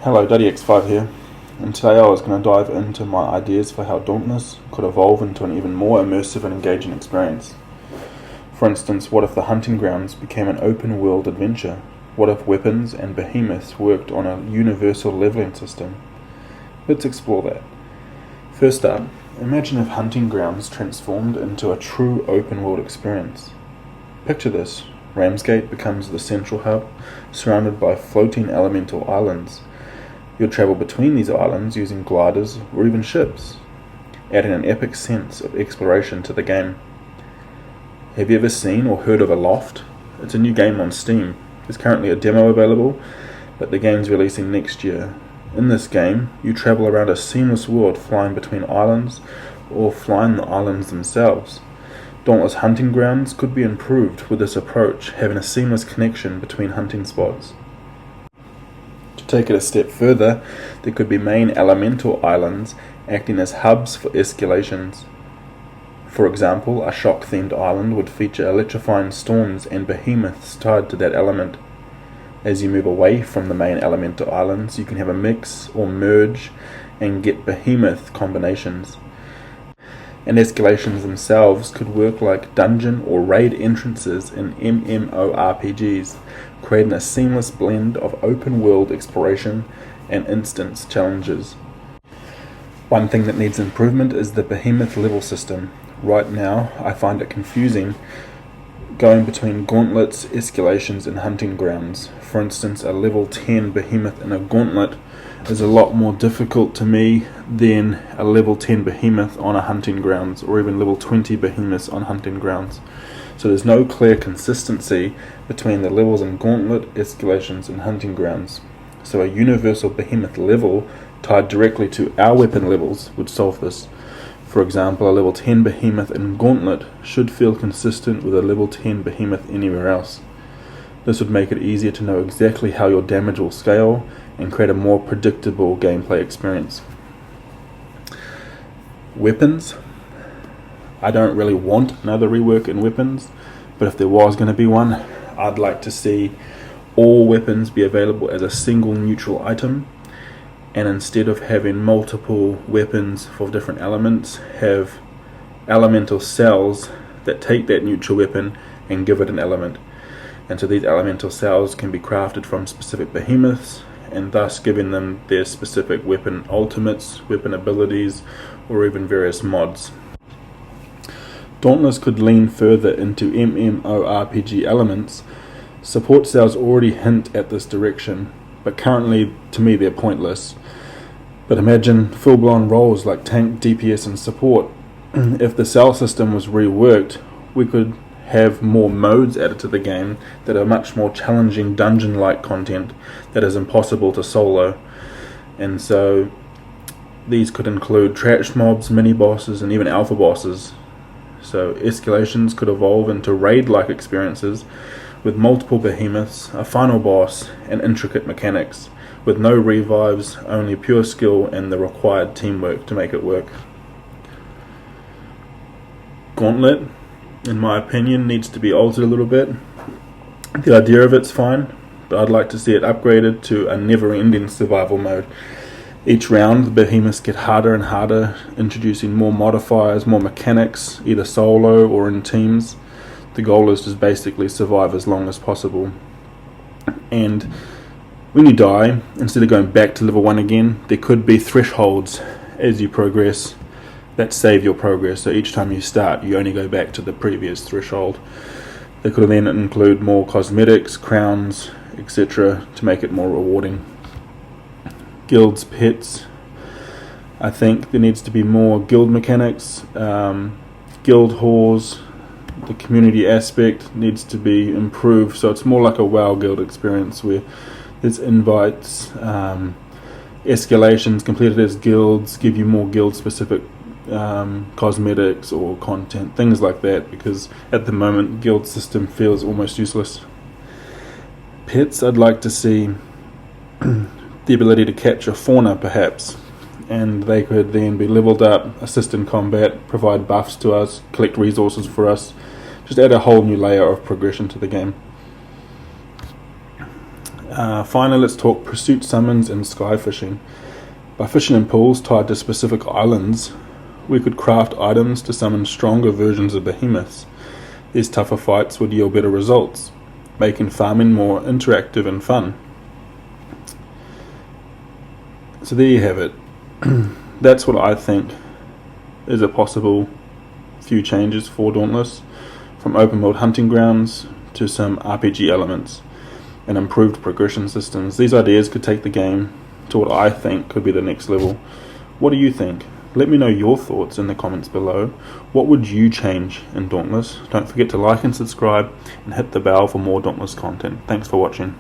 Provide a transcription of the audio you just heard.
Hello, DuddyX5 here, and today I was going to dive into my ideas for how Dauntless could evolve into an even more immersive and engaging experience. For instance, what if the hunting grounds became an open world adventure? What if weapons and behemoths worked on a universal leveling system? Let's explore that. First up, imagine if hunting grounds transformed into a true open world experience. Picture this. Ramsgate becomes the central hub, surrounded by floating elemental islands. You'll travel between these islands using gliders or even ships, adding an epic sense of exploration to the game. Have you ever seen or heard of Aloft? It's a new game on Steam. There's currently a demo available, but the game's releasing next year. In this game, you travel around a seamless world flying between islands or flying the islands themselves. Dauntless hunting grounds could be improved with this approach, having a seamless connection between hunting spots. To take it a step further, there could be main elemental islands acting as hubs for escalations. For example, a shock-themed island would feature electrifying storms and behemoths tied to that element. As you move away from the main elemental islands, you can have a mix or merge and get behemoth combinations. And escalations themselves could work like dungeon or raid entrances in MMORPGs, creating a seamless blend of open world exploration and instance challenges. One thing that needs improvement is the behemoth level system. Right now, I find it confusing going between gauntlets, escalations, and hunting grounds. For instance, a level 10 behemoth in a gauntlet is a lot more difficult to me than a level 10 behemoth on a hunting grounds, or even level 20 behemoths on hunting grounds. So there's no clear consistency between the levels in gauntlet, escalations, and hunting grounds. So a universal behemoth level tied directly to our weapon levels would solve this. For example, a level 10 behemoth in gauntlet should feel consistent with a level 10 behemoth anywhere else. This would make it easier to know exactly how your damage will scale and create a more predictable gameplay experience. Weapons. I don't really want another rework in weapons, but if there was going to be one, I'd like to see all weapons be available as a single neutral item, and instead of having multiple weapons for different elements, have elemental cells that take that neutral weapon and give it an element. And so these elemental cells can be crafted from specific behemoths, and thus giving them their specific weapon ultimates, weapon abilities, or even various mods. Dauntless could lean further into MMORPG elements. Support cells already hint at this direction, but currently, to me, they're pointless. But imagine full-blown roles like tank, DPS, and support. If the cell system was reworked, we could have more modes added to the game that are much more challenging dungeon-like content that is impossible to solo. And so these could include trash mobs, mini-bosses, and even alpha bosses. So escalations could evolve into raid-like experiences with multiple behemoths, a final boss, and intricate mechanics, with no revives, only pure skill and the required teamwork to make it work. Gauntlet, in my opinion, needs to be altered a little bit. The idea of it's fine, but I'd like to see it upgraded to a never-ending survival mode. Each round, the behemoths get harder and harder, introducing more modifiers, more mechanics, either solo or in teams. The goal is to basically survive as long as possible. And when you die, instead of going back to level 1 again, there could be thresholds as you progress that save your progress. So each time you start, you only go back to the previous threshold. They could then include more cosmetics, crowns, etc. to make it more rewarding. Guilds, pets. I think there needs to be more guild mechanics, guild halls. The community aspect needs to be improved, so it's more like a WoW guild experience where there's invites, escalations completed as guilds give you more guild specific cosmetics or content, things like that, because at the moment guild system feels almost useless. Pets, I'd like to see the ability to capture fauna perhaps, and they could then be leveled up, assist in combat, provide buffs to us, collect resources for us, just add a whole new layer of progression to the game. Finally, let's talk pursuit summons and sky fishing. By fishing in pools tied to specific islands, we could craft items to summon stronger versions of behemoths. These tougher fights would yield better results, making farming more interactive and fun. So there you have it. That's what I think is a possible few changes for Dauntless, from open world hunting grounds to some RPG elements and improved progression systems. These ideas could take the game to what I think could be the next level. What do you think? Let me know your thoughts in the comments below. What would you change in Dauntless? Don't forget to like and subscribe and hit the bell for more Dauntless content. Thanks for watching.